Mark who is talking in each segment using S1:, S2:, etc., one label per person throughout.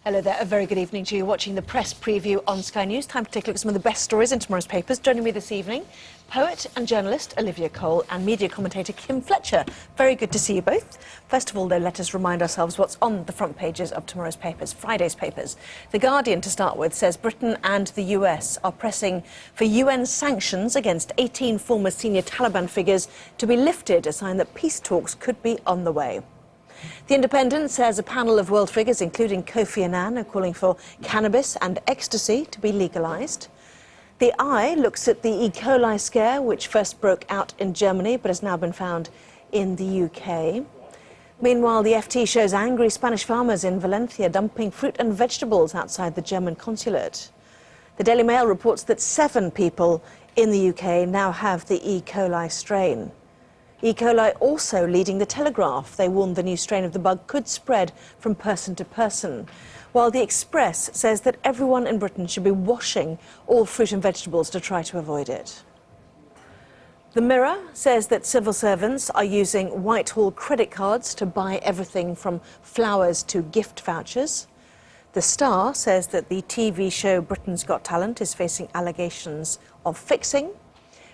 S1: Hello there, a very good evening to you watching the press preview on Sky News. Time to take a look at some of the best stories in tomorrow's papers. Joining me this evening, poet and journalist Olivia Cole and media commentator Kim Fletcher. Very good to see you both. First of all, though, let us remind ourselves what's on the front pages of tomorrow's papers, Friday's papers. The Guardian, to start with, says Britain and the US are pressing for UN sanctions against 18 former senior Taliban figures to be lifted, a sign that peace talks could be on the way. The Independent says a panel of world figures, including Kofi Annan, are calling for cannabis and ecstasy to be legalised. The Eye looks at the E. coli scare, which first broke out in Germany but has now been found in the UK. Meanwhile, the FT shows angry Spanish farmers in Valencia dumping fruit and vegetables outside the German consulate. The Daily Mail reports that 7 people in the UK now have the E. coli strain. E. coli also leading the Telegraph. They warned the new strain of the bug could spread from person to person, while the Express says that everyone in Britain should be washing all fruit and vegetables to try to avoid it. The Mirror says that civil servants are using Whitehall credit cards to buy everything from flowers to gift vouchers. The Star says that the TV show Britain's Got Talent is facing allegations of fixing.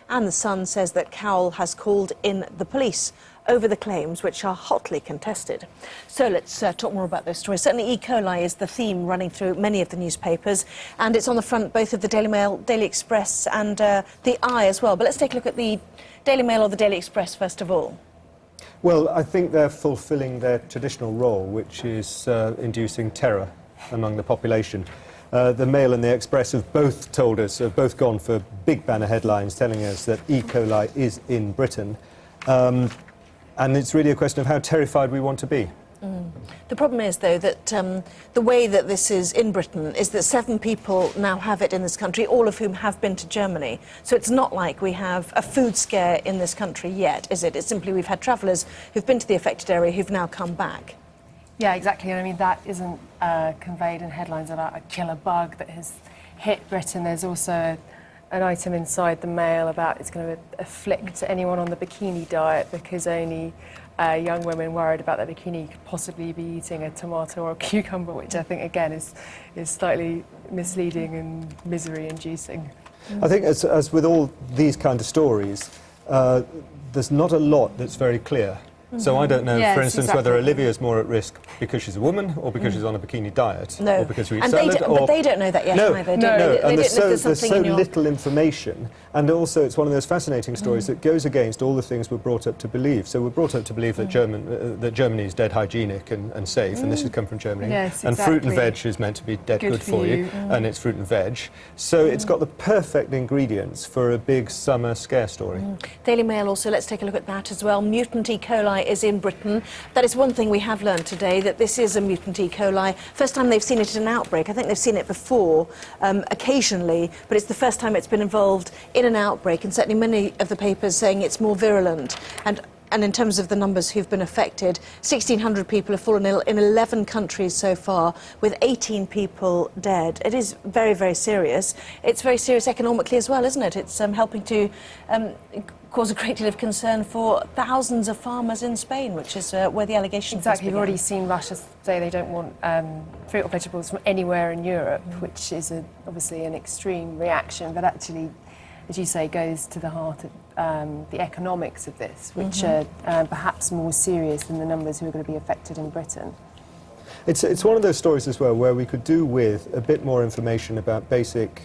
S1: And The Sun says that Cowell has called in the police over the claims, which are hotly contested. So let's talk more about those stories. Certainly E. coli is the theme running through many of the newspapers, and it's on the front both of the Daily Mail, Daily Express and the Eye as well. But let's take a look at the Daily Mail or the Daily Express first of all.
S2: Well, I think they're fulfilling their traditional role, which is inducing terror among the population. The Mail and the Express have both told us, have both gone for big banner headlines telling us that E. coli is in Britain. And it's really a question of how terrified we want to be.
S1: The problem is, though, that the way that this is in Britain is that 7 people now have it in this country, all of whom have been to Germany. So it's not like we have a food scare in this country yet, is it? It's simply we've had travellers who've been to the affected area who've now come back.
S3: Yeah, exactly. And I mean, that isn't conveyed in headlines about a killer bug that has hit Britain. There's also an item inside the Mail about it's going to afflict anyone on the bikini diet because only young women worried about their bikini could possibly be eating a tomato or a cucumber, which I think, again, is slightly misleading and misery-inducing.
S2: I think as with all these kind of stories, there's not a lot that's very clear. So I don't know, for instance, whether Olivia is more at risk because she's a woman or because she's on a bikini diet, or because we eat salad.
S1: But they don't know that yet either, do they?
S2: And there's so little information, and also it's one of those fascinating stories that goes against all the things we're brought up to believe. So we're brought up to believe that Germany is dead hygienic and safe, and this has come from Germany.
S3: Yes,
S2: and fruit and veg is meant to be dead good for you, and it's fruit and veg. So it's got the perfect ingredients for a big summer scare story.
S1: Daily Mail also, let's take a look at that as well. Mutant E. coli is in Britain. That is one thing we have learned today, that this is a mutant E. coli. First time they've seen it in an outbreak. I think they've seen it before, occasionally, but it's the first time it's been involved in an outbreak, and certainly many of the papers saying it's more virulent. And in terms of the numbers who've been affected, 1,600 people have fallen ill in 11 countries so far, with 18 people dead. It is very, very serious. It's very serious economically as well, isn't it? It's helping to cause a great deal of concern for thousands of farmers in Spain, which is where the allegations
S3: Exactly. We've already seen Russia say they don't want fruit or vegetables from anywhere in Europe, which is obviously an extreme reaction, but actually, as you say, goes to the heart of the economics of this, which are perhaps more serious than the numbers who are going to be affected in Britain.
S2: It's one of those stories as well where we could do with a bit more information about basic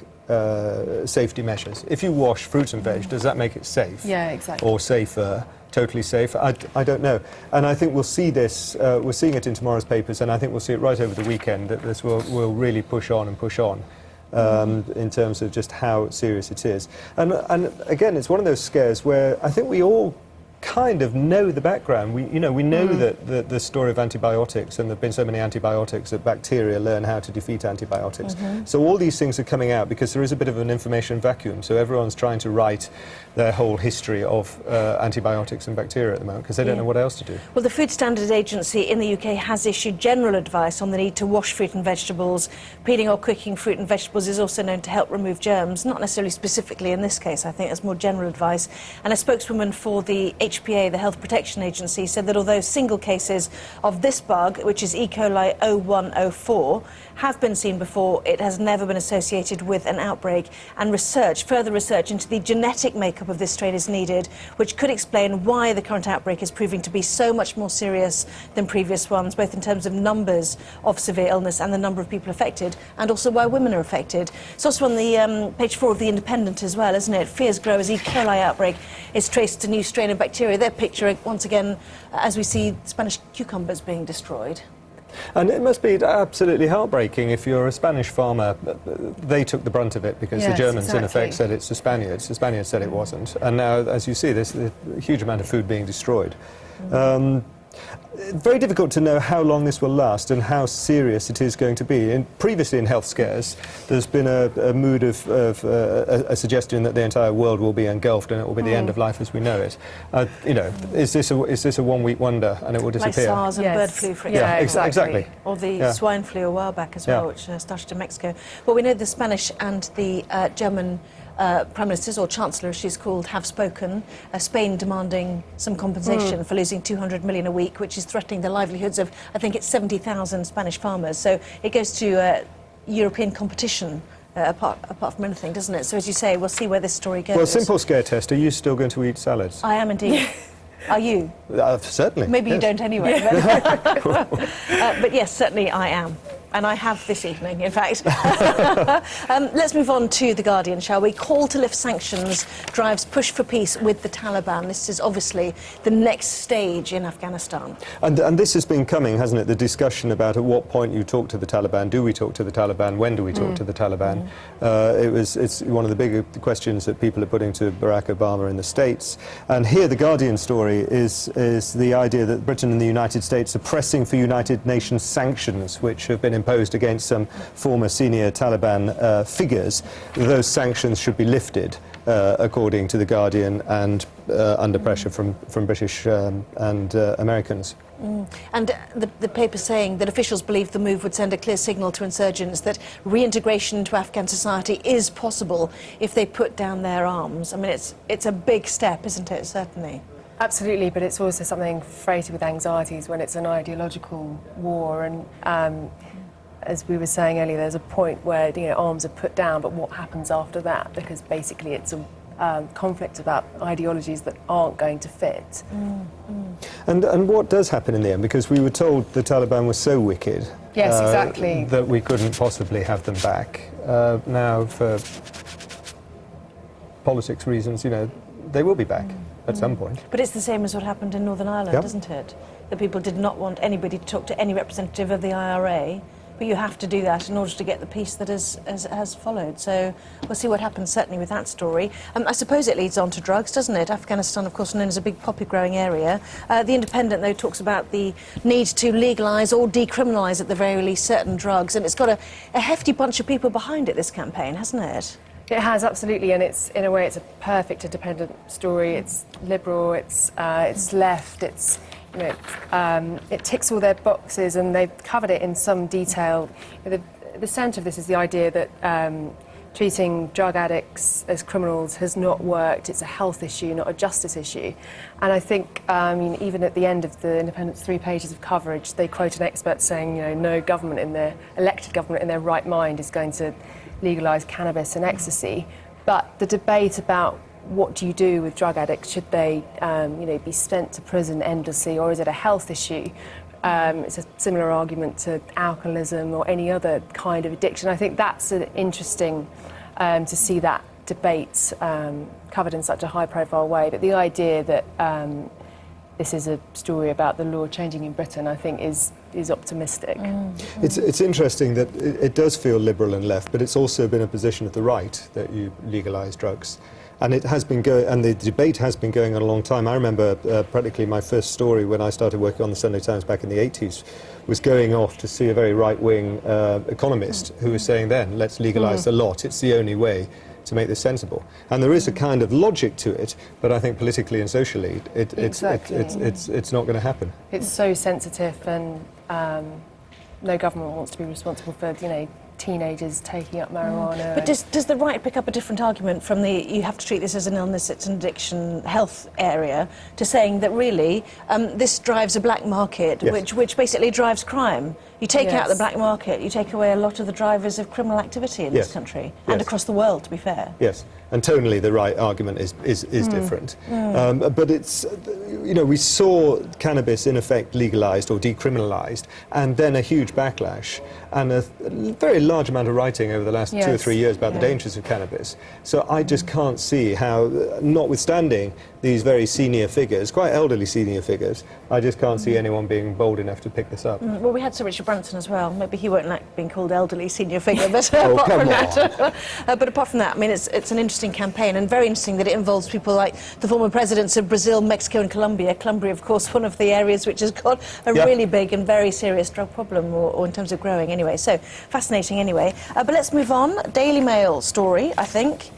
S2: safety measures. If you wash fruit and veg, does that make it safe?
S3: Yeah, exactly.
S2: Or safer? Totally safe? I don't know. And I think we'll see this, we're seeing it in tomorrow's papers, and I think we'll see it right over the weekend, that this will really push on and push on. In terms of just how serious it is. And again, it's one of those scares where I think we all kind of know the background. We know that the story of antibiotics, and there have been so many antibiotics that bacteria learn how to defeat antibiotics. So all these things are coming out because there is a bit of an information vacuum. So everyone's trying to write their whole history of antibiotics and bacteria at the moment because they don't know what else to do.
S1: Well, the Food Standards Agency in the UK has issued general advice on the need to wash fruit and vegetables. Peeling or cooking fruit and vegetables is also known to help remove germs, not necessarily specifically in this case. I think it's more general advice. And a spokeswoman for the HPA, the Health Protection Agency, said that although single cases of this bug, which is E. coli 0104, have been seen before, it has never been associated with an outbreak, and further research into the genetic makeup of this strain is needed, which could explain why the current outbreak is proving to be so much more serious than previous ones, both in terms of numbers of severe illness and the number of people affected, and also why women are affected. It's also on the page 4 of The Independent as well, isn't it? Fears grow as E. coli outbreak is traced to a new strain of bacteria. They're picturing, once again, as we see Spanish cucumbers being destroyed.
S2: And it must be absolutely heartbreaking if you're a Spanish farmer. They took the brunt of it because the Germans, in effect, said it's the Spaniards. The Spaniards said it wasn't. And now, as you see, there's a huge amount of food being destroyed. Very difficult to know how long this will last and how serious it is going to be. Previously in health scares, there's been a mood of a suggestion that the entire world will be engulfed and it will be the end of life as we know it. You know, is this a one-week wonder and it will disappear?
S1: Like SARS and bird flu, for example.
S2: Yeah, exactly.
S1: Or the swine flu a while back as well, which started in Mexico. Well, we know the Spanish and the German Prime Ministers, or Chancellor as she's called, have spoken. Spain demanding some compensation for losing 200 million a week, which is threatening the livelihoods of, I think it's 70,000 Spanish farmers. So it goes to European competition apart from anything, doesn't it? So as you say, we'll see where this story goes.
S2: Well, simple scare test. Are you still going to eat salads?
S1: I am indeed. Are you?
S2: Certainly.
S1: Maybe you don't anyway. But yes, certainly I am. And I have this evening, in fact. Let's move on to The Guardian, shall we? Call to lift sanctions drives push for peace with the Taliban. This is obviously the next stage in Afghanistan. And this has been coming, hasn't it? The discussion about at what point you talk to the Taliban. Do we talk to the Taliban? When do we talk to the Taliban? It's one of the bigger questions that people are putting to Barack Obama in the States. And here the Guardian story is the idea that Britain and the United States are pressing for United Nations sanctions, which have been imposed against some former senior Taliban figures. Those sanctions should be lifted, according to The Guardian, and under pressure from British and Americans. And the paper saying that officials believe the move would send a clear signal to insurgents that reintegration into Afghan society is possible if they put down their arms. I mean, it's a big step, isn't it, certainly?
S3: Absolutely, but it's also something freighted with anxieties when it's an ideological war. And as we were saying earlier, there's a point where arms are put down, but what happens after that? Because basically it's a conflict about ideologies that aren't going to fit.
S2: And what does happen in the end? Because we were told the Taliban was so wicked,
S3: yes, exactly,
S2: that we couldn't possibly have them back. Now, for politics reasons, they will be back at some point.
S1: But it's the same as what happened in Northern Ireland, isn't it? The people did not want anybody to talk to any representative of the IRA, but you have to do that in order to get the peace that has followed. So we'll see what happens, certainly, with that story. I suppose it leads on to drugs, doesn't it? Afghanistan, of course, known as a big poppy-growing area. The Independent, though, talks about the need to legalise or decriminalise, at the very least, certain drugs, and it's got a hefty bunch of people behind it, this campaign, hasn't it?
S3: It has, absolutely, and it's, in a way, it's a perfect Independent story. It's liberal, it's left, it ticks all their boxes, and they've covered it in some detail. The centre of this is the idea that treating drug addicts as criminals has not worked. It's a health issue, not a justice issue. And I think, even at the end of the Independent's 3 pages of coverage, they quote an expert saying, no government elected government in their right mind is going to legalise cannabis and ecstasy. But the debate about what do you do with drug addicts, should they be sent to prison endlessly, or is it a health issue? It's a similar argument to alcoholism or any other kind of addiction. I think that's interesting to see that debate covered in such a high-profile way. But the idea that this is a story about the law changing in Britain, I think, is optimistic.
S2: It's interesting that it does feel liberal and left, but it's also been a position of the right that you legalise drugs. And it has been and the debate has been going on a long time. I remember practically my first story when I started working on the Sunday Times back in the 80s was going off to see a very right-wing economist who was saying then, let's legalise the lot. It's the only way to make this sensible. And there is a kind of logic to it, but I think politically and socially it's not going to happen.
S3: It's so sensitive, and no government wants to be responsible for teenagers taking up marijuana.
S1: But does the right pick up a different argument from the you have to treat this as an illness, it's an addiction health area, to saying that really this drives a black market,
S2: Yes.
S1: which basically drives crime? You take out the
S3: Yes.
S1: black market, you take away a lot of the drivers of criminal activity in
S2: Yes.
S1: this country
S2: Yes.
S1: and across the world, to be fair.
S2: Yes, and tonally the right argument is different. But it's, you know, we saw cannabis in effect legalised or decriminalised, and then a huge backlash and a very large amount of writing over the last 2 or 3 years about the dangers of cannabis. So I just can't see how, notwithstanding these very senior figures, quite elderly senior figures, I just can't see anyone being bold enough to pick this up.
S1: Well, we had Sir Richard Branson as well. Maybe he won't like being called elderly senior figure, but
S2: Oh,
S1: apart
S2: come
S1: from that, but apart from that, I mean, it's an interesting campaign and very interesting that it involves people like the former presidents of Brazil, Mexico, and Colombia. Colombia, of course, one of the areas which has got a really big and very serious drug problem, or in terms of growing. Anyway, so fascinating. Anyway, but let's move on. Daily Mail story, I think.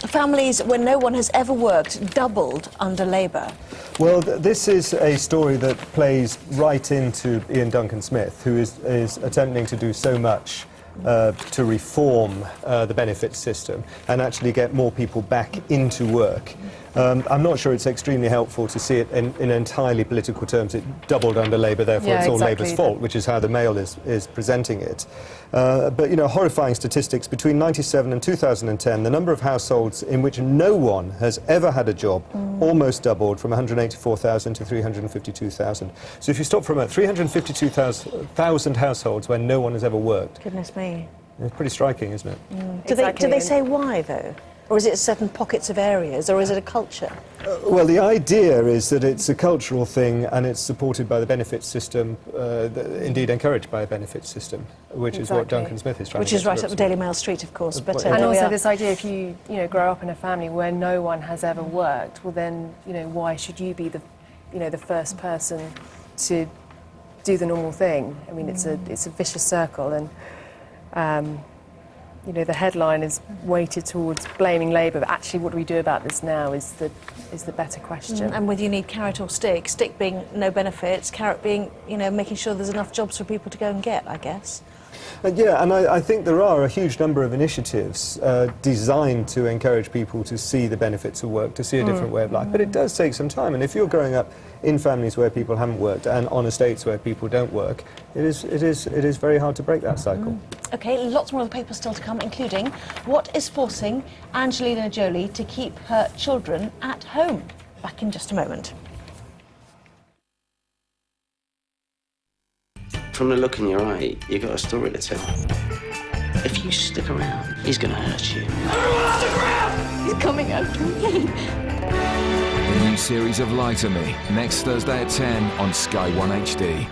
S1: Families where no one has ever worked doubled under Labour.
S2: Well, this is a story that plays right into Ian Duncan Smith, who is attempting to do so much to reform the benefits system and actually get more people back into work. I'm not sure it's extremely helpful to see it in entirely political terms. It doubled under Labour, therefore it's all Labour's fault, which is how the Mail is presenting it. But, you know, horrifying statistics. Between 1997 and 2010, the number of households in which no one has ever had a job almost doubled from 184,000 to 352,000. So if you stop for a moment, 352,000 households where no one has ever worked.
S1: Goodness me.
S2: It's pretty striking, isn't it?
S1: Do they say why, though? Or is it certain pockets of areas, or is it a culture?
S2: Well, the idea is that it's a cultural thing and it's supported by the benefits system, indeed encouraged by a benefits system, which is what Duncan Smith is trying to
S1: Which is right up the Daily Mail street, of course. But,
S3: and also this idea, if you grow up in a family where no one has ever worked, well then, why should you be the first person to do the normal thing? I mean, it's a vicious circle, and the headline is weighted towards blaming Labour, but actually what do we do about this now is the better question.
S1: And whether you need carrot or stick, stick being no benefits, carrot being, making sure there's enough jobs for people to go and get, I guess.
S2: Yeah, and I think there are a huge number of initiatives designed to encourage people to see the benefits of work, to see a different way of life. But it does take some time, and if you're growing up in families where people haven't worked and on estates where people don't work, it is very hard to break that cycle.
S1: OK, lots more of the papers still to come, including what is forcing Angelina Jolie to keep her children at home. Back in just a moment.
S4: From the look in your eye, you got a story to tell. If you stick around, he's gonna hurt you.
S5: He's coming after me.
S6: The new series of Lie to Me, next Thursday at 10 on Sky 1 HD.